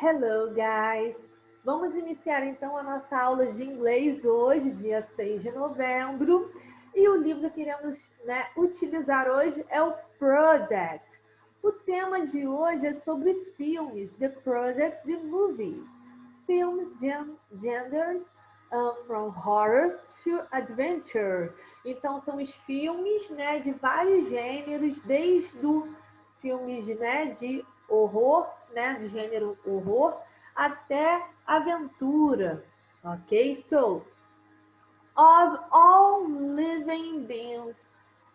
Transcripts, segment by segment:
Hello, guys! Vamos iniciar então a nossa aula de inglês hoje, dia 6 de novembro. E o livro que iremos utilizar hoje é o Project. O tema de hoje é sobre filmes, The Project, the Movies. Films, genders, from horror to adventure. Então, são os filmes de vários gêneros, desde o filmes de horror, do gênero horror, até aventura, ok? So, of all living beings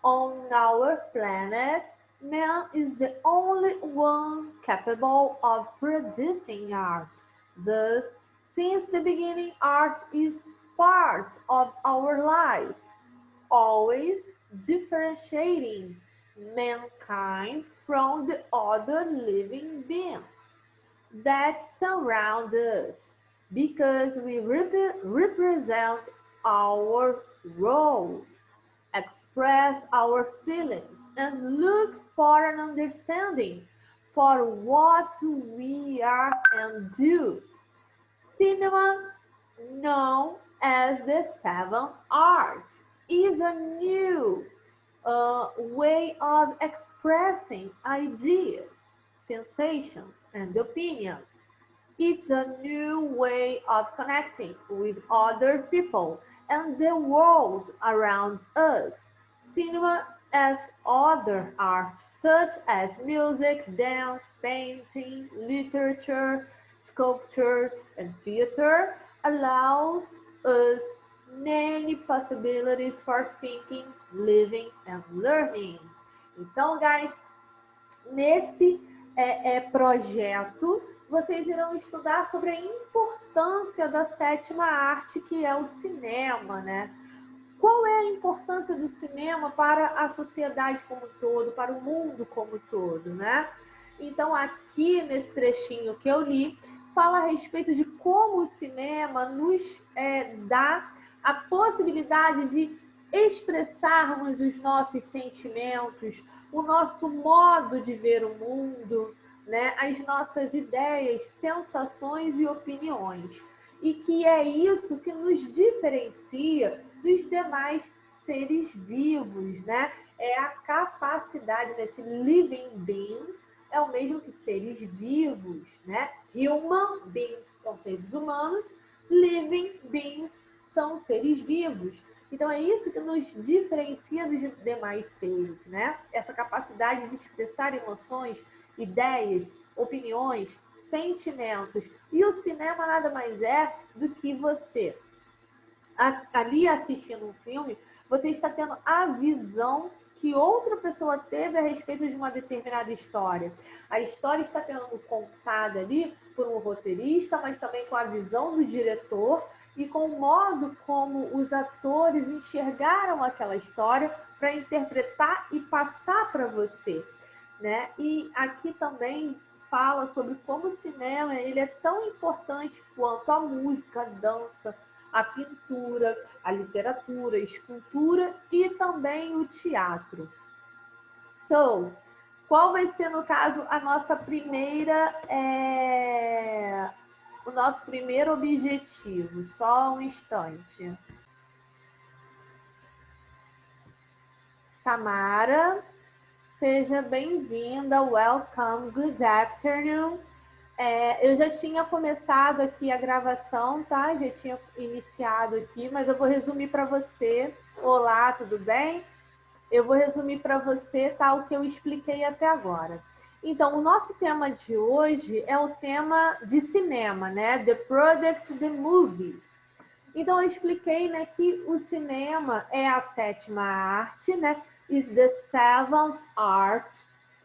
on our planet, man is the only one capable of producing art. Thus, since the beginning, art is part of our life, always differentiating mankind from the other living beings that surround us, because we represent our world, express our feelings, and look for an understanding for what we are and do. Cinema, known as the seventh art, is a new way of expressing ideas, sensations, and opinions. It's a new way of connecting with other people and the world around us. Cinema, as other arts such as music, dance, painting, literature, sculpture, and theater, allows us many possibilities for thinking, living, and learning. Então, guys, nesse projeto, vocês irão estudar sobre a importância da sétima arte, que é o cinema, né? Qual é a importância do cinema para a sociedade como um todo, para o mundo como um todo, né? Então, aqui nesse trechinho que eu li, fala a respeito de como o cinema nos dá a possibilidade de expressarmos os nossos sentimentos, o nosso modo de ver o mundo, né? As nossas ideias, sensações e opiniões. E que é isso que nos diferencia dos demais seres vivos, né? É a capacidade desse living beings, é o mesmo que seres vivos, né? Human beings são seres humanos, living beings são seres vivos. Então é isso que nos diferencia dos demais seres, né? Essa capacidade de expressar emoções, ideias, opiniões, sentimentos. E o cinema nada mais é do que você, ali assistindo um filme, você está tendo a visão que outra pessoa teve a respeito de uma determinada história. A história está sendo contada ali por um roteirista, mas também com a visão do diretor e com o modo como os atores enxergaram aquela história para interpretar e passar para você, né? E aqui também fala sobre como o cinema ele é tão importante quanto a música, a dança, a pintura, a literatura, a escultura e também o teatro. So, qual vai ser, no caso, a nossa primeira, o nosso primeiro objetivo? Só um instante. Samara, seja bem-vinda, welcome, good afternoon. Eu já tinha começado aqui a gravação, tá? Já tinha iniciado aqui, mas eu vou resumir para você. Olá, tudo bem? Eu vou resumir para você, tá, o que eu expliquei até agora. Então, o nosso tema de hoje é o tema de cinema, né? The Project, the Movies. Então, eu expliquei, né, que o cinema é a sétima arte, né? Is the seventh art.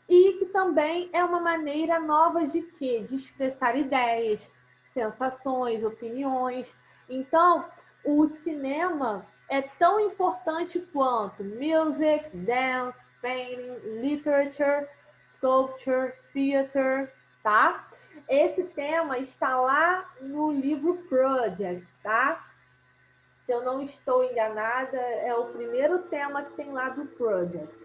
E que também é uma maneira nova de quê? De expressar ideias, sensações, opiniões. Então, o cinema é tão importante quanto music, dance, painting, literature, sculpture, theater, tá? Esse tema está lá no livro Project, tá? Se eu não estou enganada, é o primeiro tema que tem lá do Project.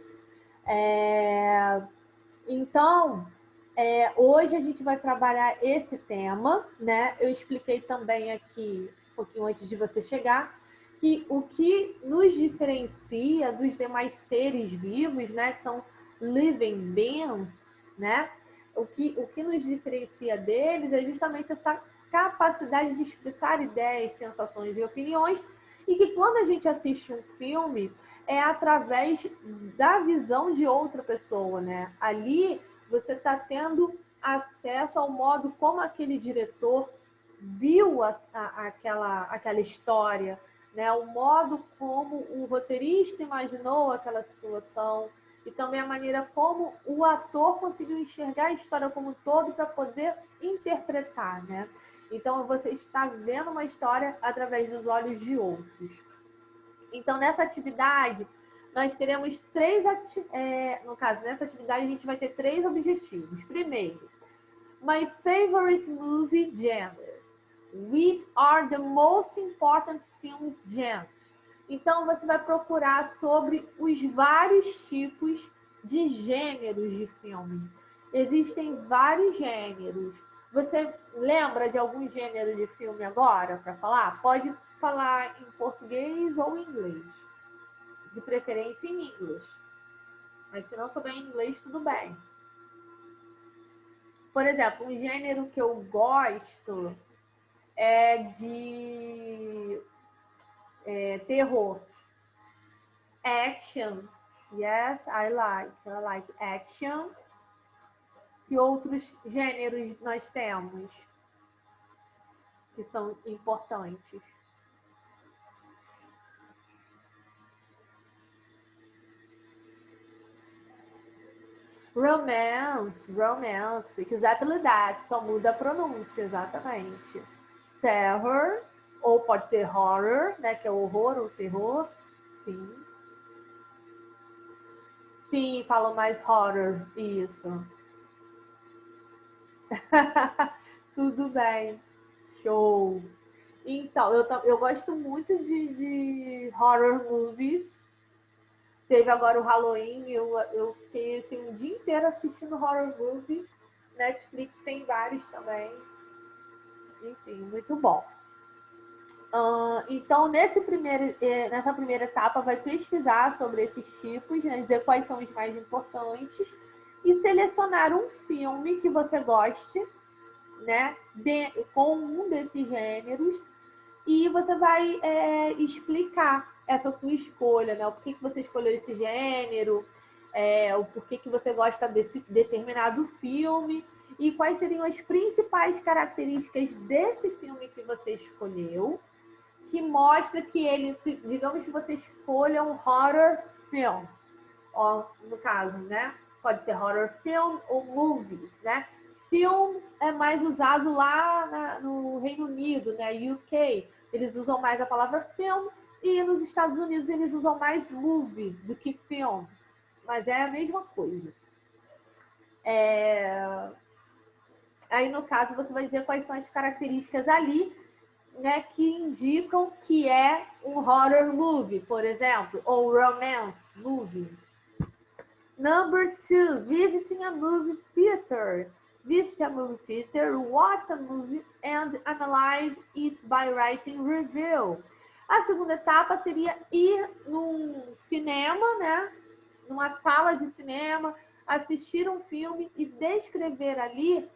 Então, Hoje a gente vai trabalhar esse tema, né? Eu expliquei também aqui, um pouquinho antes de você chegar, que o que nos diferencia dos demais seres vivos, né? Que são living beings, né? O que nos diferencia deles é justamente essa capacidade de expressar ideias, sensações e opiniões, e que quando a gente assiste um filme, é através da visão de outra pessoa, né? Ali você está tendo acesso ao modo como aquele diretor viu aquela história, né? O modo como o roteirista imaginou aquela situação e também a maneira como o ator conseguiu enxergar a história como um todo para poder interpretar, né? Então você está vendo uma história através dos olhos de outros. Então nessa atividade nós teremos no caso, nessa atividade a gente vai ter 3 objetivos. Primeiro, my favorite movie genre. Which are the most important films genres? Então você vai procurar sobre os vários tipos de gêneros de filme. Existem vários gêneros. Você lembra de algum gênero de filme agora para falar? Pode falar em português ou em inglês. De preferência em inglês. Mas se não souber inglês, tudo bem. Por exemplo, um gênero que eu gosto é de terror. Action. Yes, I like action. Que outros gêneros nós temos que são importantes? Romance, exactly that, só muda a pronúncia, exatamente. Terror, ou pode ser horror, né, que é o horror ou terror, sim. Sim, falo mais horror, isso. Tudo bem, show. Então, eu gosto muito de horror movies. Teve agora o Halloween, eu fiquei assim, um dia inteiro assistindo horror movies. Netflix tem vários também. Enfim, muito bom. Então, nessa primeira etapa, vai pesquisar sobre esses tipos, né, dizer quais são os mais importantes e selecionar um filme que você goste, né, com um desses gêneros, e você vai explicar essa sua escolha, né, o porquê que você escolheu esse gênero, o porquê que você gosta desse determinado filme e quais seriam as principais características desse filme que você escolheu, que mostra que ele, digamos que você escolha um horror film, no caso, né? Pode ser horror film ou movies, né? Film é mais usado lá no Reino Unido, né? UK. Eles usam mais a palavra film e nos Estados Unidos eles usam mais movie do que film. Mas é a mesma coisa. Aí, no caso, você vai dizer quais são as características ali, né, que indicam que é um horror movie, por exemplo, ou romance movie. Number 2, visiting a movie theater. Visit a movie theater, watch a movie and analyze it by writing review. A segunda etapa seria ir num cinema, né, numa sala de cinema, assistir um filme e descrever ali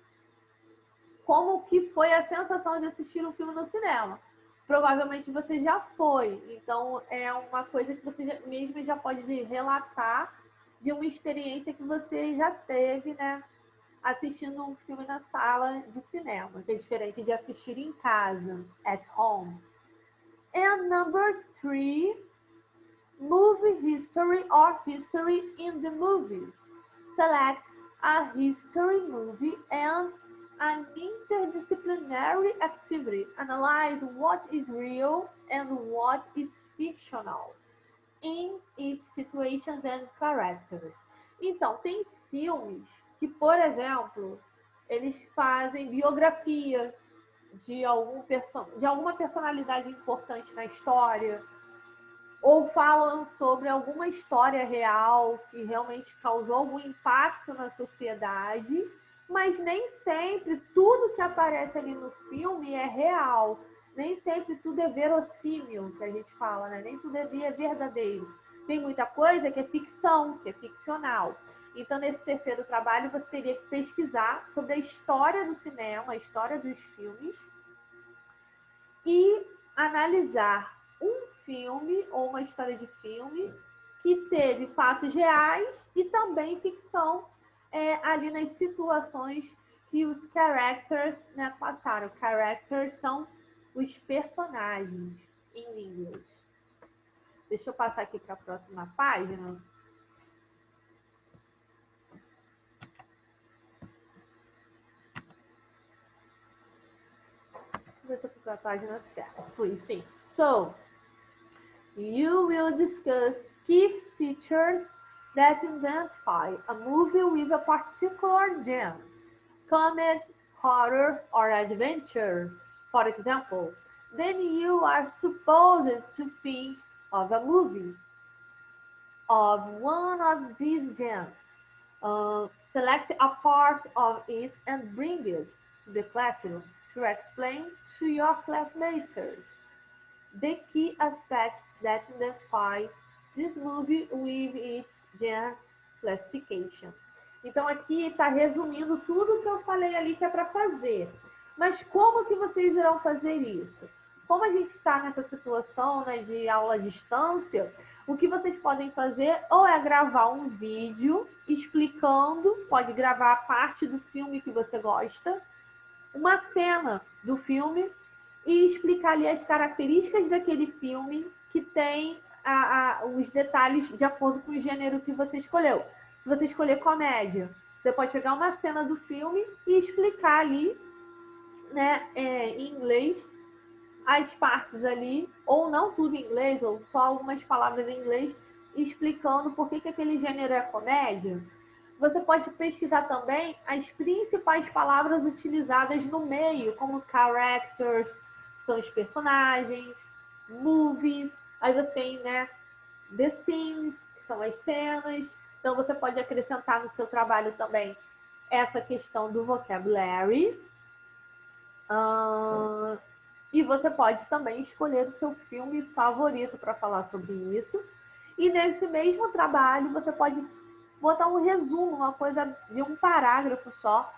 como que foi a sensação de assistir um filme no cinema. Provavelmente você já foi, então é uma coisa que você mesmo já pode relatar de uma experiência que você já teve, né, assistindo um filme na sala de cinema, que é diferente de assistir em casa, at home. And number 3, movie history or history in the movies. Select a history movie and an interdisciplinary activity. Analyze what is real and what is fictional in its situations and characters. Então, tem filmes que, por exemplo, eles fazem biografia de alguma personalidade importante na história, ou falam sobre alguma história real que realmente causou algum impacto na sociedade, mas nem sempre tudo que aparece ali no filme é real. Nem sempre tudo é verossímil, que a gente fala, né? Nem tudo é verdadeiro. Tem muita coisa que é ficção, que é ficcional. Então, nesse terceiro trabalho, você teria que pesquisar sobre a história do cinema, a história dos filmes, e analisar um filme ou uma história de filme que teve fatos reais e também ficção ali nas situações que os characters, né, passaram. Characters são os personagens em inglês. Deixa eu passar aqui para a próxima página. Deixa eu ver se eu fui para a página certa. Fui, sim. So, you will discuss key features that identify a movie with a particular genre, comedy, horror, or adventure. For example, then you are supposed to think of a movie of one of these genres. Select a part of it and bring it to the classroom to explain to your classmates the key aspects that identify this movie with its genre classification. Então aqui está resumindo tudo que eu falei ali que é para fazer. Mas como que vocês irão fazer isso? Como a gente está nessa situação, né, de aula à distância, o que vocês podem fazer ou é gravar um vídeo explicando, pode gravar a parte do filme que você gosta, uma cena do filme e explicar ali as características daquele filme que tem os detalhes de acordo com o gênero que você escolheu. Se você escolher comédia, você pode pegar uma cena do filme e explicar ali, né, em inglês, as partes ali, ou não tudo em inglês, ou só algumas palavras em inglês, explicando por que aquele gênero é comédia. Você pode pesquisar também as principais palavras utilizadas no meio, como characters, que são os personagens, movies, aí você tem, né, the scenes, que são as cenas. Então você pode acrescentar no seu trabalho também essa questão do vocabulary. E você pode também escolher o seu filme favorito para falar sobre isso. E nesse mesmo trabalho você pode botar um resumo, uma coisa de um parágrafo só,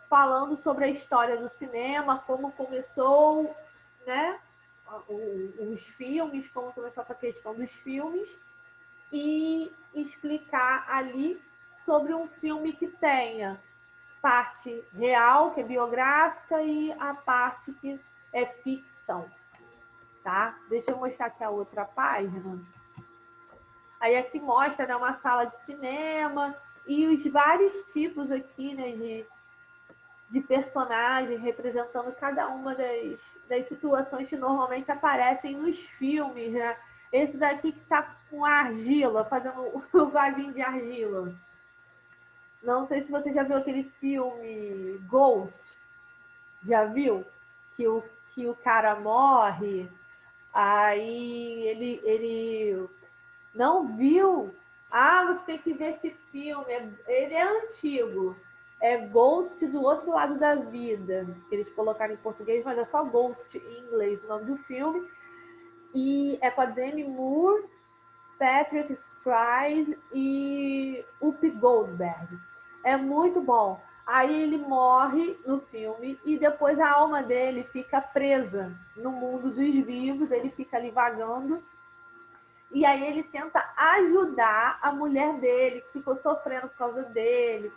falando sobre a história do cinema, como começou, né, os filmes, como começou essa questão dos filmes, e explicar ali sobre um filme que tenha parte real, que é biográfica, e a parte que é ficção, tá? Deixa eu mostrar aqui a outra página. Aí aqui mostra, né, uma sala de cinema e os vários tipos aqui, né, de personagens representando cada uma das situações que normalmente aparecem nos filmes, né? Esse daqui que tá com argila, fazendo o vasinho de argila. Não sei se você já viu aquele filme Ghost. Já viu? Que o cara morre, aí ele não viu. Ah, você tem que ver esse filme. Ele é antigo. É Ghost do Outro Lado da Vida. Que eles colocaram em português, mas é só Ghost em inglês o nome do filme. E é com a Demi Moore, Patrick Swayze e Whoopi Goldberg. É muito bom. Aí ele morre no filme e depois a alma dele fica presa no mundo dos vivos, ele fica ali vagando. E aí ele tenta ajudar a mulher dele, que ficou sofrendo por causa dele.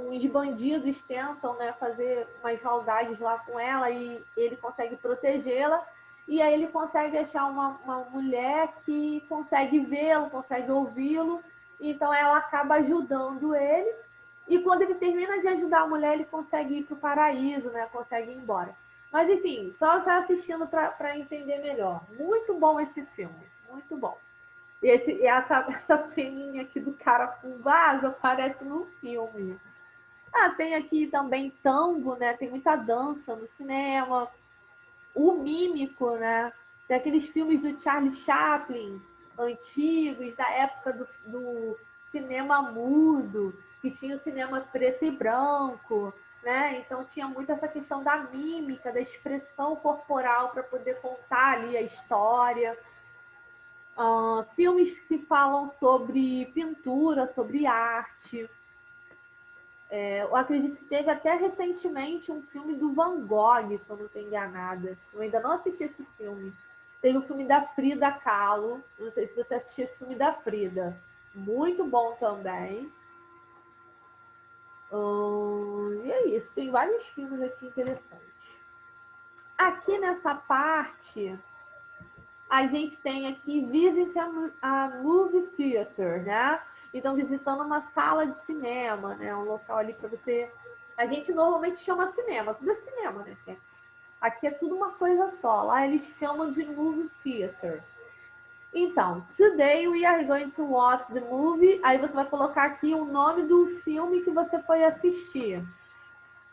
Uns bandidos tentam, né, fazer umas maldades lá com ela e ele consegue protegê-la. E aí ele consegue achar uma mulher que consegue vê-lo, consegue ouvi-lo. Então ela acaba ajudando ele. E quando ele termina de ajudar a mulher, ele consegue ir para o paraíso, né? Consegue ir embora. Mas enfim, só você assistindo para entender melhor. Muito bom esse filme, muito bom. E essa ceninha aqui do cara com vaso aparece no filme. Tem aqui também tango, né? Tem muita dança no cinema. O Mímico, né? Tem aqueles filmes do Charlie Chaplin, antigos, da época do cinema mudo. que tinha o cinema preto e branco, né? Então tinha muito essa questão da mímica, da expressão corporal para poder contar ali a história. Filmes que falam sobre pintura, sobre arte. Eu acredito que teve até recentemente um filme do Van Gogh, se eu não estou enganada. Eu ainda não assisti esse filme. Teve o filme da Frida Kahlo. Não sei se você assistiu esse filme da Frida. Muito bom também. E é isso. Tem vários filmes aqui interessantes. Aqui nessa parte, a gente tem aqui Visit a Movie Theater, né? Então, visitando uma sala de cinema, né? Um local ali para você... A gente normalmente chama cinema, tudo é cinema, né? Aqui é tudo uma coisa só. Lá eles chamam de Movie Theater. Então, today we are going to watch the movie. Aí você vai colocar aqui o nome do filme que você foi assistir.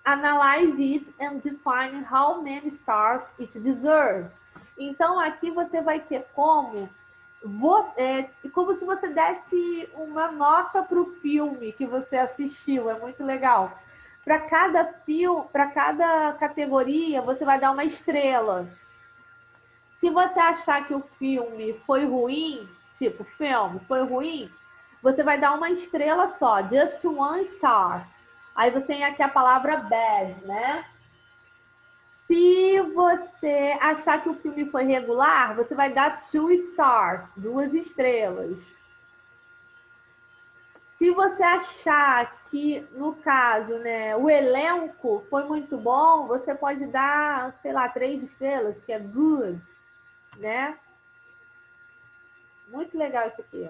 Analyze it and define how many stars it deserves. Então, aqui você vai ter como se você desse uma nota para o filme que você assistiu. É muito legal. Para cada filme, para cada categoria, você vai dar uma estrela. Se você achar que o filme foi ruim, tipo, filme foi ruim, você vai dar uma estrela só, just one star. Aí você tem aqui a palavra bad, né? Se você achar que o filme foi regular, você vai dar 2 stars, 2 estrelas. Se você achar que, no caso, né, o elenco foi muito bom, você pode dar, sei lá, 3 estrelas, que é good, né? Muito legal isso aqui.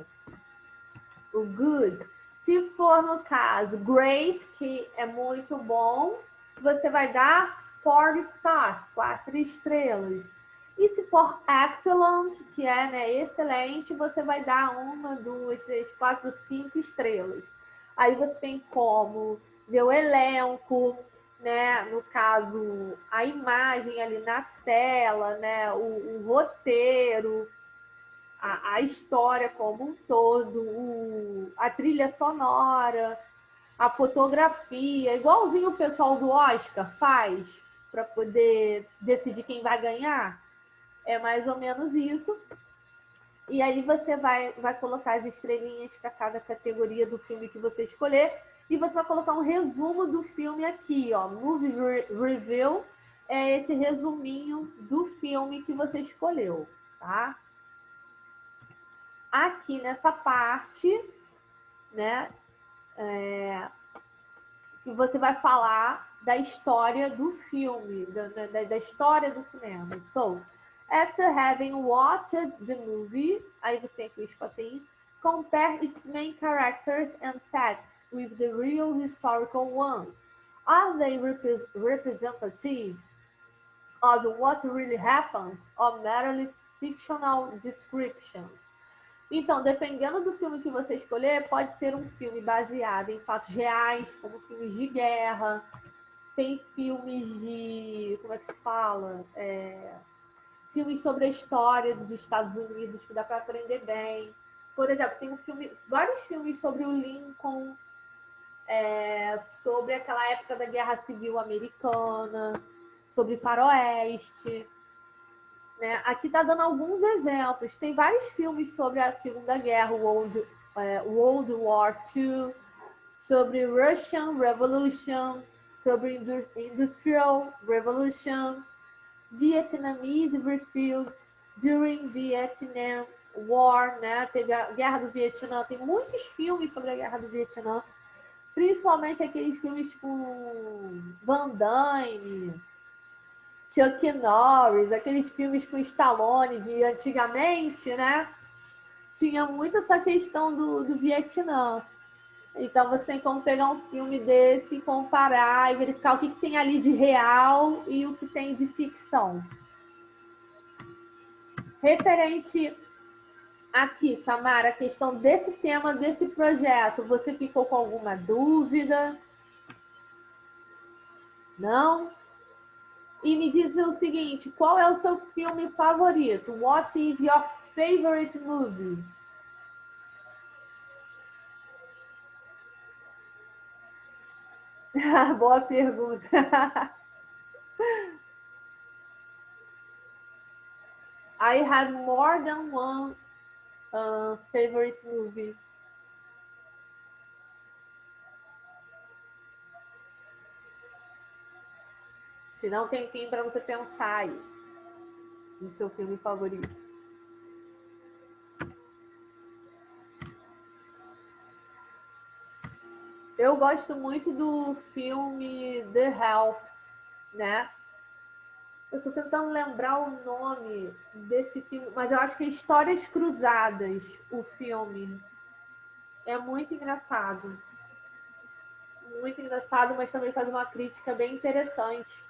O good. Se for, no caso, great, que é muito bom, você vai dar 4 stars, 4 estrelas. E se for excellent, que é, né, excelente, você vai dar 1, 2, 3, 4, 5 estrelas. Aí você tem como ver o elenco, né? No caso, a imagem ali na tela, né? O roteiro, a história como um todo, a trilha sonora, a fotografia, igualzinho o pessoal do Oscar faz para poder decidir quem vai ganhar. É mais ou menos isso. E aí você vai colocar as estrelinhas para cada categoria do filme que você escolher. E você vai colocar um resumo do filme aqui, ó. Movie Review é esse resuminho do filme que você escolheu, tá? Aqui nessa parte, né, que você vai falar da história do filme, da história do cinema. So, after having watched the movie, aí você tem aqui o espacinho, compare its main characters and facts with the real historical ones. Are they representative of what really happened or merely fictional descriptions? Então, dependendo do filme que você escolher, pode ser um filme baseado em fatos reais, como filmes de guerra, tem filmes de... como é que se fala? Filmes sobre a história dos Estados Unidos, que dá para aprender bem. Por exemplo, tem vários filmes sobre o Lincoln, sobre aquela época da Guerra Civil Americana, sobre Faroeste. Né? Aqui está dando alguns exemplos. Tem vários filmes sobre a Segunda Guerra, World War II, sobre Russian Revolution, sobre Industrial Revolution, Vietnamese Refugees during Vietnam War, né? Teve a Guerra do Vietnã. Tem muitos filmes sobre a Guerra do Vietnã, principalmente aqueles filmes com Van Damme, Chuck Norris, aqueles filmes com Stallone de antigamente, né? Tinha muito essa questão do Vietnã. Então você tem como pegar um filme desse, comparar e verificar o que tem ali de real e o que tem de ficção. Referente aqui, Samara, a questão desse tema, desse projeto, você ficou com alguma dúvida? Não? E me diz o seguinte, qual é o seu filme favorito? What is your favorite movie? Boa pergunta. I have more than one favorite movie. Se não, tem tempinho para você pensar aí no seu filme favorito. Eu gosto muito do filme The Help, né? Eu tô tentando lembrar o nome desse filme, mas eu acho que é Histórias Cruzadas, o filme. É muito engraçado, mas também faz uma crítica bem interessante.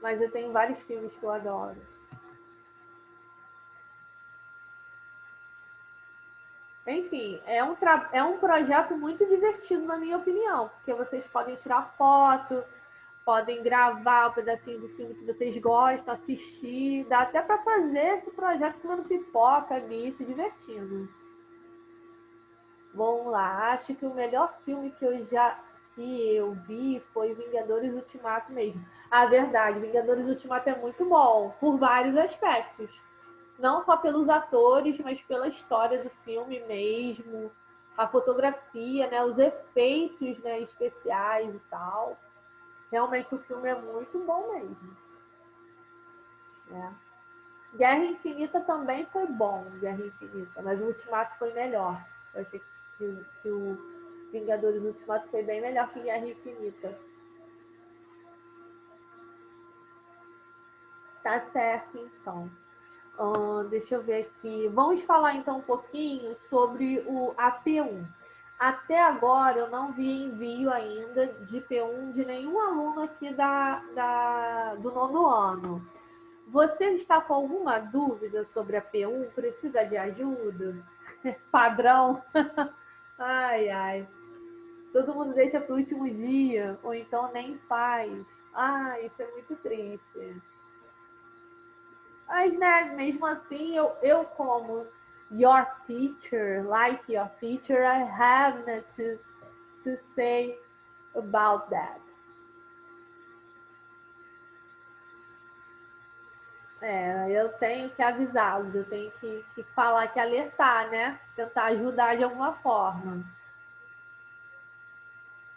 Mas eu tenho vários filmes que eu adoro. Enfim, é um projeto muito divertido, na minha opinião, porque vocês podem tirar foto, podem gravar um pedacinho do filme que vocês gostam, assistir, dá até para fazer esse projeto comendo pipoca ali, se divertindo. Vamos lá, acho que o melhor filme que eu vi foi Vingadores Ultimato mesmo. A verdade, Vingadores Ultimato é muito bom, por vários aspectos. Não só pelos atores, mas pela história do filme mesmo, a fotografia, né, os efeitos, né, especiais e tal. Realmente o filme é muito bom mesmo. Né? Guerra Infinita também foi bom, Guerra Infinita, mas o Ultimato foi melhor. Eu achei que o Vingadores Ultimato foi bem melhor que Guerra Infinita. Tá certo, então. Deixa eu ver aqui. Vamos falar então um pouquinho sobre o AP1. Até agora eu não vi envio ainda de P1 de nenhum aluno aqui do nono ano. Você está com alguma dúvida sobre a P1? Precisa de ajuda? Padrão? Ai, ai. Todo mundo deixa para o último dia, ou então nem faz. Ai, isso é muito triste. Mas, né, mesmo assim, eu como your teacher, like your teacher, I have to say about that. Eu tenho que avisá-los, eu tenho que falar, que alertar, né? Tentar ajudar de alguma forma.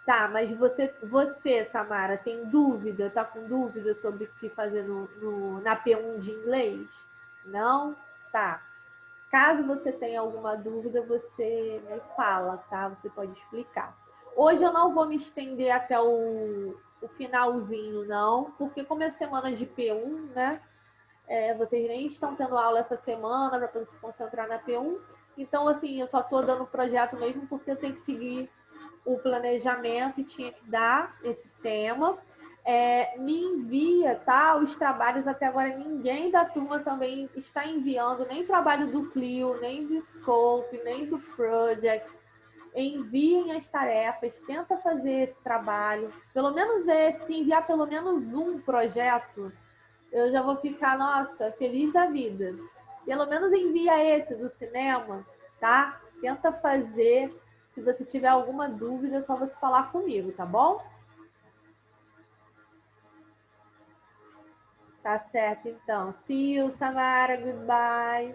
Tá, mas Samara, tem dúvida? Tá com dúvida sobre o que fazer na P1 de inglês? Não? Tá. Caso você tenha alguma dúvida, você me fala, tá? Você pode explicar. Hoje eu não vou me estender até o finalzinho, não, porque como é semana de P1, né? Vocês nem estão tendo aula essa semana para poder se concentrar na P1. Então, assim, eu só estou dando o projeto mesmo porque eu tenho que seguir o planejamento e tinha que dar esse tema. Me envia, tá? Os trabalhos até agora ninguém da turma também está enviando, nem trabalho do Clio, nem do Scope, nem do Project. Enviem as tarefas, tenta fazer esse trabalho, pelo menos esse, se enviar pelo menos um projeto, eu já vou ficar, nossa, feliz da vida. Pelo menos envia esse do cinema, tá? Tenta fazer. Se você tiver alguma dúvida, é só você falar comigo, tá bom? Tá certo, então. See you, Samara. Goodbye.